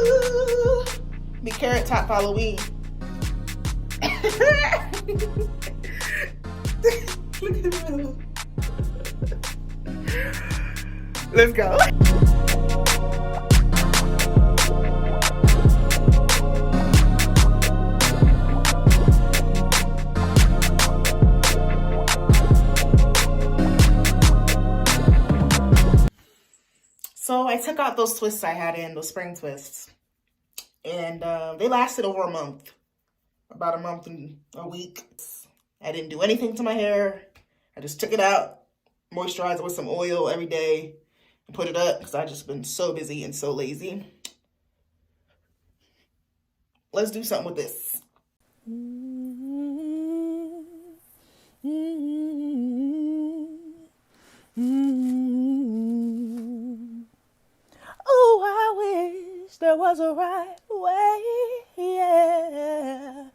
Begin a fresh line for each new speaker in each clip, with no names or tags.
Ooh, be Carrot Top Halloween. Look at him. Let's go. So I took out those twists I had in, those spring twists, and they lasted over a month, about a month and a week. I didn't do anything to my hair. I just took it out, moisturized it with some oil every day, and put it up because I've just been so busy and so lazy. Let's do something with this. Oh, I wish there was a right way, yeah.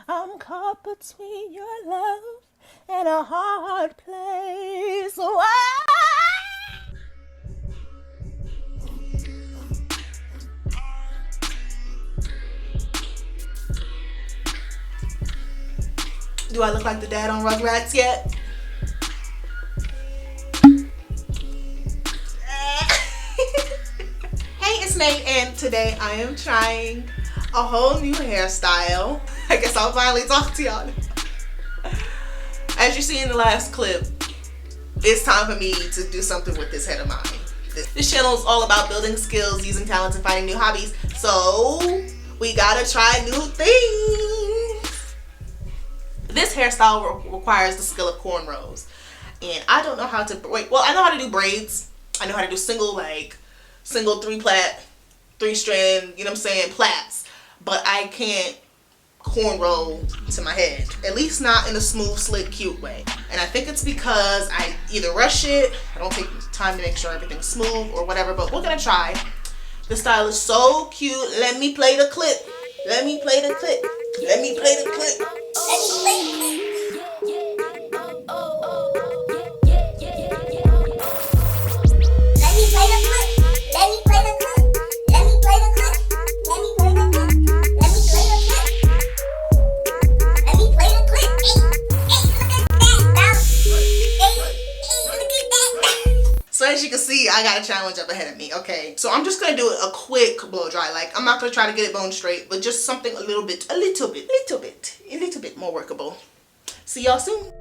I'm caught between your love and a hard place. Why? Do I look like the dad on Rugrats yet? Hey, it's Nate, and today I am trying a whole new hairstyle. I guess I'll finally talk to y'all. As you see in the last clip, it's time for me to do something with this head of mine. This channel is all about building skills, using talents, and finding new hobbies. So we gotta try new things. This hairstyle requires the skill of cornrows, and I don't know how to wait. Well, I know how to do braids. I know how to do single three strand, you know what I'm saying, plaits, but I can't cornrow to my head, at least not in a smooth, slick, cute way. And I think it's because I either rush it, I don't take time to make sure everything's smooth or whatever, but we're gonna try. The style is so cute. Let me play the clip. Let me play the clip. Let me play the clip. Let me play the clip. So as you can see, I got a challenge up ahead of me, okay? So I'm just gonna do a quick blow dry. Like, I'm not gonna try to get it bone straight, but just something a little bit more workable. See y'all soon.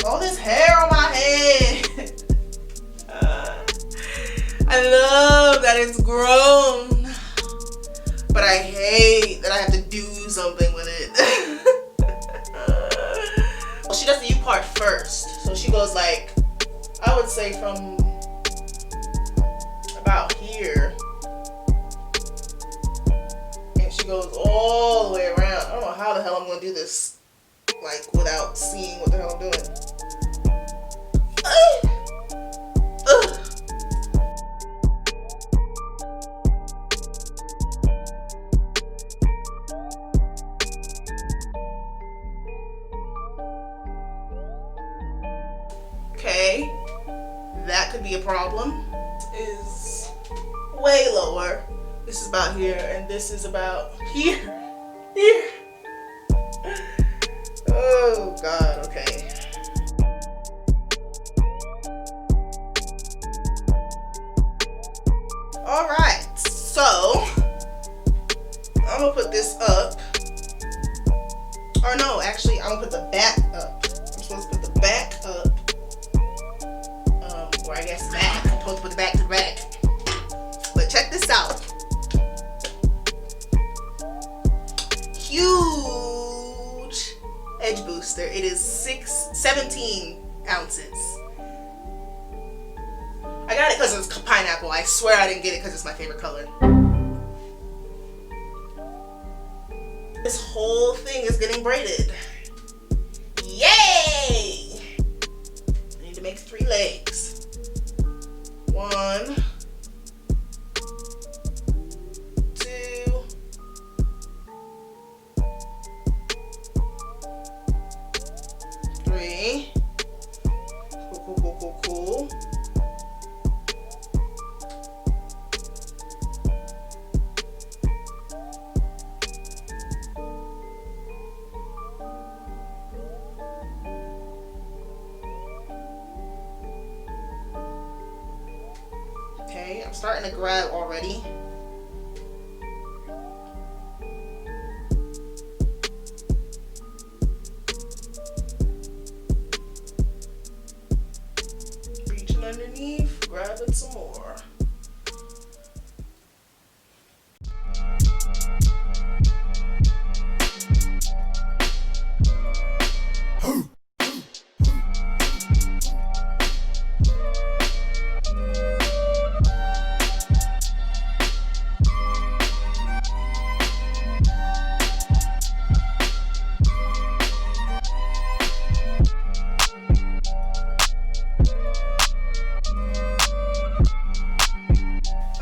All this hair on my head. I love that it's grown, but I hate that I have to do something with it. Well, she does the U part first, so she goes like, I would say from about here, and she goes all the way around. I don't know how the hell I'm gonna do this, like, without seeing what the hell I'm doing. Okay, that could be a problem. This is way lower. This is about here, and this is about here. Here. Oh God, okay. Alright, so gonna put the back up. I'm supposed to put the back up. Or I guess back. I'm supposed to put the back to the back. But check this out. Huge edge booster. It is 17 ounces. I got it because it's pineapple. I swear I didn't get it because it's my favorite color. This whole thing is getting braided. Yay! I need to make 3 legs. 1, 2, 3. Cool. Okay, I'm starting to grab already. Reaching underneath, grabbing some more.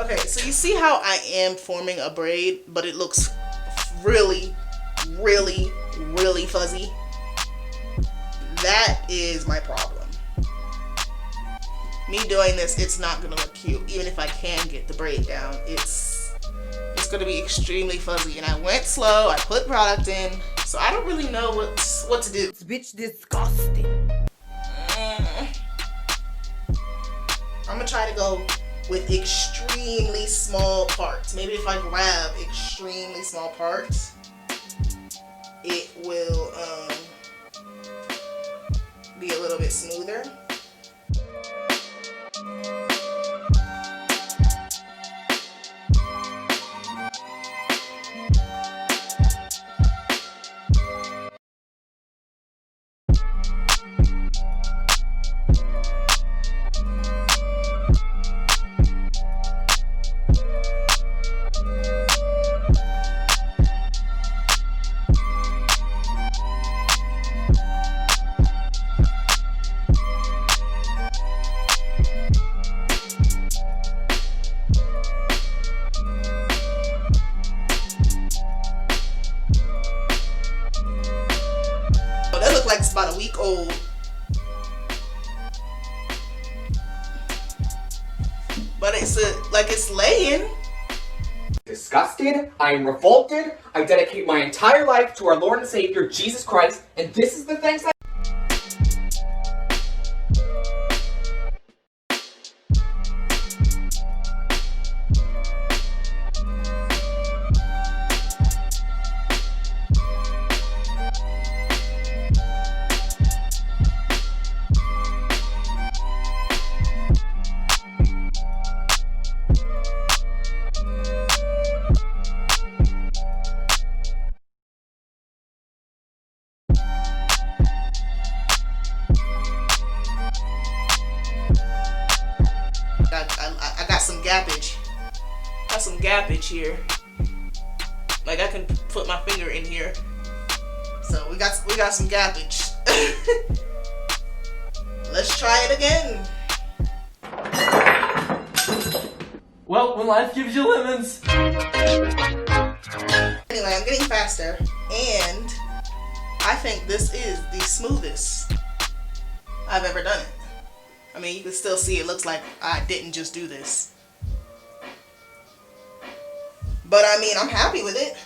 Okay, so you see how I am forming a braid, but it looks really, really, really fuzzy? That is my problem. Me doing this, it's not gonna look cute. Even if I can get the braid down, it's gonna be extremely fuzzy. And I went slow, I put product in, so I don't really know what to do.
This bitch disgusting.
I'm gonna try to go with extremely small parts. Maybe if I grab extremely small parts, it will be a little bit smoother. Like it's about a week old. But it's like it's laying.
Disgusted, I am revolted, I dedicate my entire life to our Lord and Savior, Jesus Christ, and this is the thanks I
got some gappage. Got some gappage here. Like I can put my finger in here. So we got some gappage. Let's try it again.
Well, when life gives you lemons.
Anyway, I'm getting faster, and I think this is the smoothest I've ever done it. I mean, you can still see it looks like I didn't just do this. But I mean, I'm happy with it.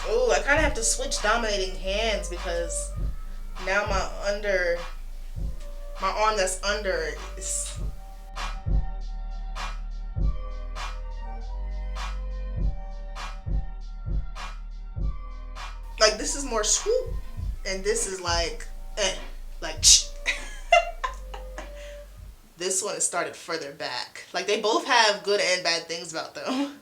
Oh, I kind of have to switch dominating hands because now my arm that's under is like, this is more swoop, and this is like this one is started further back. Like, they both have good and bad things about them.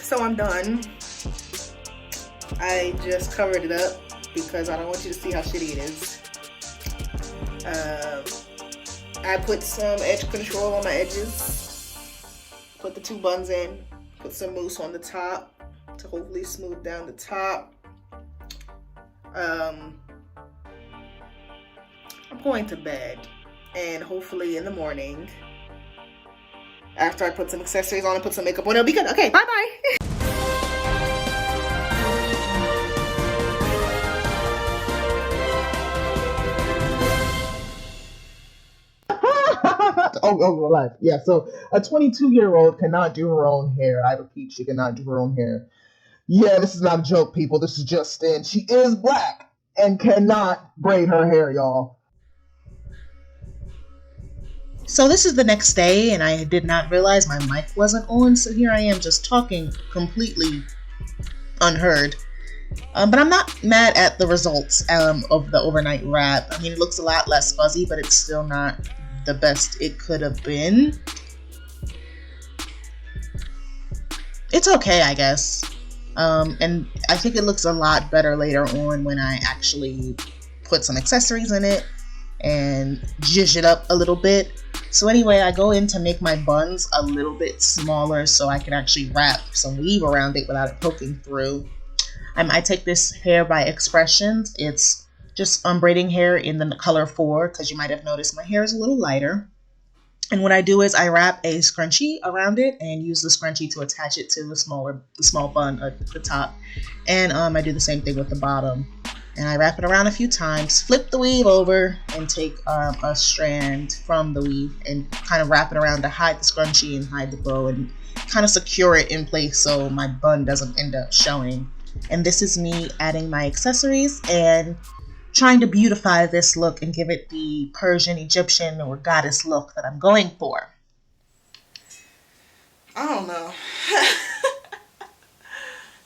So I'm done. I just covered it up because I don't want you to see how shitty it is. I put some edge control on my edges. Put the 2 buns in. Put some mousse on the top to hopefully smooth down the top. I'm going to bed, and hopefully in the morning, after I put some accessories on and put some makeup on, it'll be good. Okay, bye-bye.
Life. Yeah, so a 22-year-old cannot do her own hair. I repeat, she cannot do her own hair. Yeah, this is not a joke, people. This is just in. She is black and cannot braid her hair, y'all.
So this is the next day, and I did not realize my mic wasn't on, so here I am just talking completely unheard. But I'm not mad at the results of the overnight wrap. I mean, it looks a lot less fuzzy, but it's still not the best it could have been. It's okay, I guess. And I think it looks a lot better later on when I actually put some accessories in it and zhuzh it up a little bit. So anyway, I go in to make my buns a little bit smaller so I can actually wrap some weave around it without it poking through. I take this hair by Expressions. It's just braiding hair in the color 4, because you might have noticed my hair is a little lighter. And what I do is I wrap a scrunchie around it and use the scrunchie to attach it to the small bun at the top. And I do the same thing with the bottom. And I wrap it around a few times, flip the weave over, and take a strand from the weave and kind of wrap it around to hide the scrunchie and hide the bow and kind of secure it in place so my bun doesn't end up showing. And this is me adding my accessories and trying to beautify this look and give it the Persian, Egyptian, or goddess look that I'm going for.
I don't know.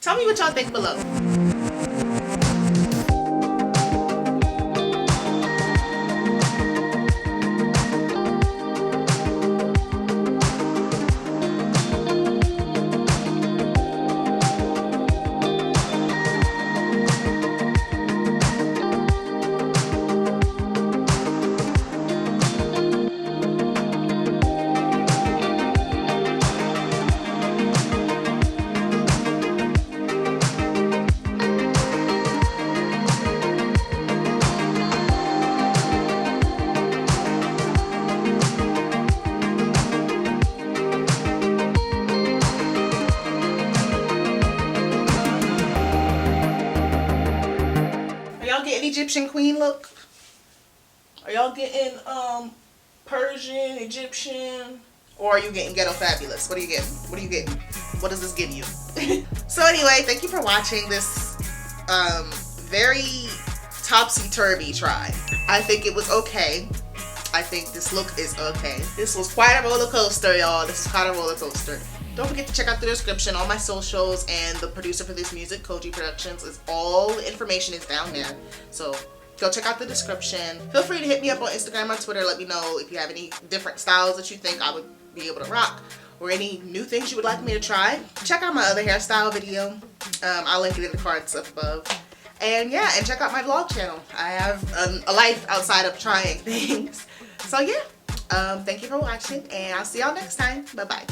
Tell me what y'all think below. Egyptian queen look? Are y'all getting Persian, Egyptian, or are you getting ghetto fabulous? What are you getting? What are you getting? What does this give you? So anyway, thank you for watching this very topsy-turvy try. I think it was okay. I think this look is okay. This was quite a roller coaster, y'all. This is quite a roller coaster. Don't forget to check out the description. All my socials and the producer for this music, Koji Productions, is all the information is down there. So go check out the description. Feel free to hit me up on Instagram or Twitter. Let me know if you have any different styles that you think I would be able to rock, or any new things you would like me to try. Check out my other hairstyle video. I'll link it in the cards up above. And yeah, and check out my vlog channel. I have a life outside of trying things. So yeah, thank you for watching, and I'll see y'all next time. Bye-bye.